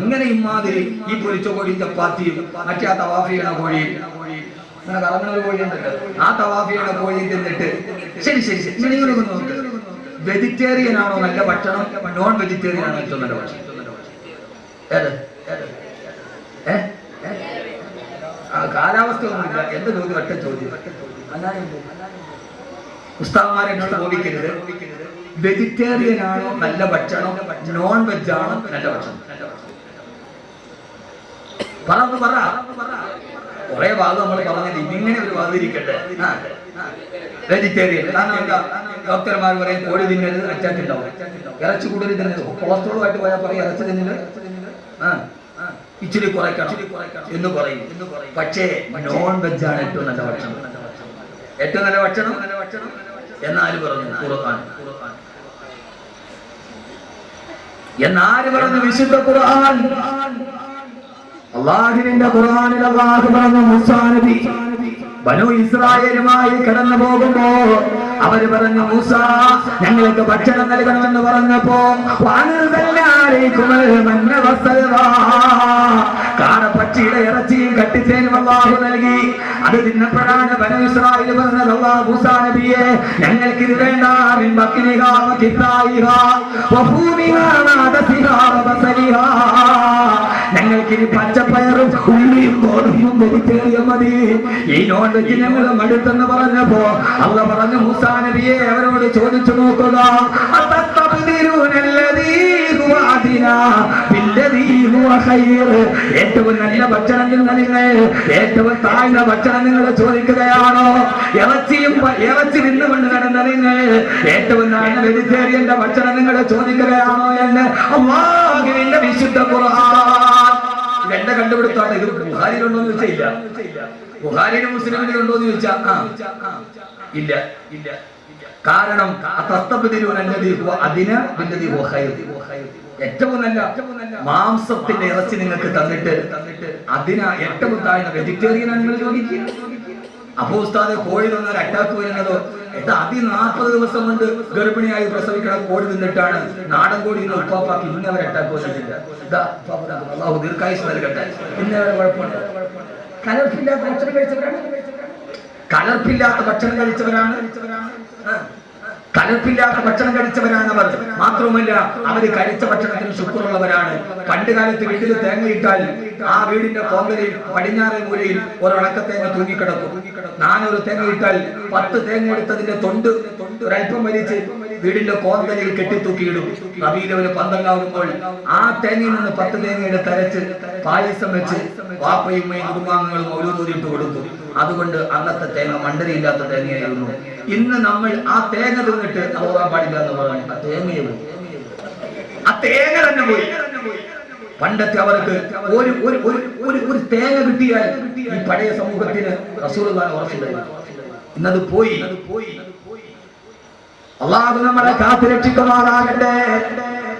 ഇങ്ങനെ ഇമാതിരി ഈ പൊരിച്ച കോഴിയും ചപ്പാത്തിയും മറ്റേ ആ തവാഫ് ചെയ്യണ കോഴിയും അങ്ങനെ കറങ്ങുന്ന കോഴിയുണ്ടല്ലോ, ആ തവാഫ് ചെയ്യണ കോഴിയും തിന്നിട്ട് ശരി ശരി ശരി നിങ്ങളൊന്ന് നോക്ക്, വെജിറ്റേറിയൻ ആണോ നല്ല ഭക്ഷണം, നോൺ വെജിറ്റേറിയൻ ആണോ ഏറ്റവും നല്ല ഭക്ഷണം? കാലാവസ്ഥ ഒന്നുമില്ല, എന്റെ ചോദ്യം ഒറ്റ ചോദ്യം. ഉസ്താദ്മാരെ എന്നോട് ചോദിക്കരുത്, വെജിറ്റേറിയൻ ആണോ നല്ല ഭക്ഷണം, നോൺ വെജ് ആണോ നല്ല ഭക്ഷണം? പറ. കുറെ ഭാഗം നമ്മൾ പറഞ്ഞത് ഇങ്ങനെ ഒരു വാതിരിക്കട്ടെ. വെജിറ്റേറിയൻ കാരണം എന്താ? ഡോക്ടർമാർ പറയും കോഴി തിന്നരുത്, അറ്റാക്ക് ഉണ്ടാവും. ഇറച്ചി കൂടുതൽ തിന്നരുത്, കൊളസ്ട്രോളുമായിട്ട് പോയാൽ പറയും ഇറച്ചി തിന്നരുത്, ഇച്ചിരി കുറയ്ക്കണം എന്ന് പറയും. പക്ഷേ നോൺ വെജ് ആണ് ഏറ്റവും നല്ല ഭക്ഷണം. ഏറ്റവും നല്ല ഭക്ഷണം എന്നാര് പറഞ്ഞു? ഖുർആൻ. എന്നാര് പറഞ്ഞു? വിശുദ്ധ ഖുർആൻ. അല്ലാഹുവിന്റെ ഖുർആനിൽ അല്ലാഹു പറഞ്ഞു, മൂസാ നബി ബനൂ ഇസ്രായേലുമായി കടന്നു പോകുമ്പോ അവര് പറഞ്ഞു, മൂസാ ഞങ്ങൾക്ക് ഭക്ഷണം നൽകണമെന്ന് പറഞ്ഞപ്പോ കാടപ്പക്ഷിയുടെ ഇറച്ചിയും കട്ടിച്ചേനും അല്ലാഹു നൽകി. അത് തിന്നപ്പോഴാണ് ബനൂ ഇസ്രായേൽ പറഞ്ഞത്, അല്ലാഹു മൂസാ നബിയെ ഞങ്ങൾക്ക് ഇത് വേണ്ട, ഞങ്ങൾക്കിനി പച്ചപ്പയറും ഉള്ളിയും ഗോതമ്പും വെജിറ്റേറിയൻ മതി, ഈ നോൺ വെജ് ഞങ്ങൾ മടുത്തെന്ന് പറഞ്ഞപ്പോ അള്ള പറഞ്ഞു, മൂസാ നബിയെ അവരോട് ചോദിച്ചു നോക്കുക, ഏറ്റവും നല്ല ഭക്ഷണം നിങ്ങൾ ഏറ്റവും താഴ്ന്ന ഭക്ഷണം നിങ്ങൾ ചോദിക്കുകയാണോ? ഇറച്ചി നിന്നുകൊണ്ട് നടന്ന നിങ്ങൾ ഏറ്റവും താഴ്ന്ന വെജിറ്റേറിയന്റെ ഭക്ഷണം നിങ്ങൾ ചോദിക്കുകയാണോ എന്ന് അല്ലാഹുവിന്റെ വിശുദ്ധ ഖുർആൻ. ഇതെന്റെ കണ്ടുപിടുത്താണ്. ഇത് ബുഖാരിയിലുണ്ടോന്ന് ചോദിച്ചാൽ ഇല്ല, ബുഖാരിയിലും മുസ്ലിമിലും ഉണ്ടോന്ന് ചോദിച്ചാൽ ഇല്ല. കാരണം ഏറ്റവും നല്ല മാംസത്തിന്റെ ഇറച്ചി നിങ്ങൾക്ക് തന്നിട്ട് അതിന് ഏറ്റവും താഴ്ന്ന വെജിറ്റേറിയനാണ് നിങ്ങൾ ചോദിക്കുക. അപ്പോ ഉസ്താദ് കോഴി തന്നാൽ അറ്റാക്ക് വരുന്നതോ? 40 ദിവസം കൊണ്ട് ഗർഭിണിയായി പ്രസവിക്കണം കോഴി തിന്നിട്ടാണ് നാടൻ കോഴി നിന്ന് ഉപ്പാപ്പാക്കി ഇന്നവരെ അറ്റാക്ക് വന്നിട്ടില്ല. അല്ലാഹു ദീർഘായുസ്സ് നൽകട്ടെ. ഇന്നവരെ കുഴപ്പമുണ്ട്. കലർപ്പില്ലാത്ത ഭക്ഷണം കഴിച്ചവരാണ്, കലർപ്പില്ലാത്ത ഭക്ഷണം കഴിച്ചവരാണ് അവർ. മാത്രവുമല്ല അവര് കഴിച്ച ഭക്ഷണത്തിന് ശുക്രുള്ളവരാണ്. പണ്ട് കാലത്ത് വീട്ടിൽ തേങ്ങയിട്ടാൽ ആ വീടിന്റെ കോങ്കലിൽ പടിഞ്ഞാറേ മൂലയിൽ ഒരടക്കത്തേങ്ങ തൂങ്ങിക്കിടക്കും. 400 തേങ്ങയിട്ടാൽ 10 തേങ്ങ എടുത്തതിന്റെ തൊണ്ട് ഒരൽപ്പം വലിച്ച് വീടിന്റെ കോങ്കലിൽ കെട്ടിത്തൂക്കിയിടും. റബീയിലെ ഒരു 12 ആ തേങ്ങയിൽ നിന്ന് 10 തേങ്ങ എടുത്ത് അരച്ച് പായസം വെച്ച് വാപ്പയും ഉമ്മയും കുടുംബാംഗങ്ങളും മൗലൂദൂരിട്ട് കൊടുത്തു. അതുകൊണ്ട് അന്നത്തെ തേങ്ങ മണ്ടരിയില്ലാത്ത തേങ്ങയായിരുന്നു. ഇന്ന് നമ്മൾ ആ തേങ്ങ തിന്നിട്ട് പോകാൻ പാടില്ല എന്ന് പറഞ്ഞു. ആ തേങ്ങ തന്നെ പോയി. പണ്ടത്തെ അവർക്ക് ഒരു തേങ്ങ കിട്ടിയാൽ ഈ പഴയ സമൂഹത്തിന് റസൂലുള്ളാഹി ഉറച്ചില്ലായിരുന്നു. ഇന്നത് പോയി. അല്ലാഹു നമ്മളെ കാത്തുരക്ഷിക്കുമാറാകട്ടെ.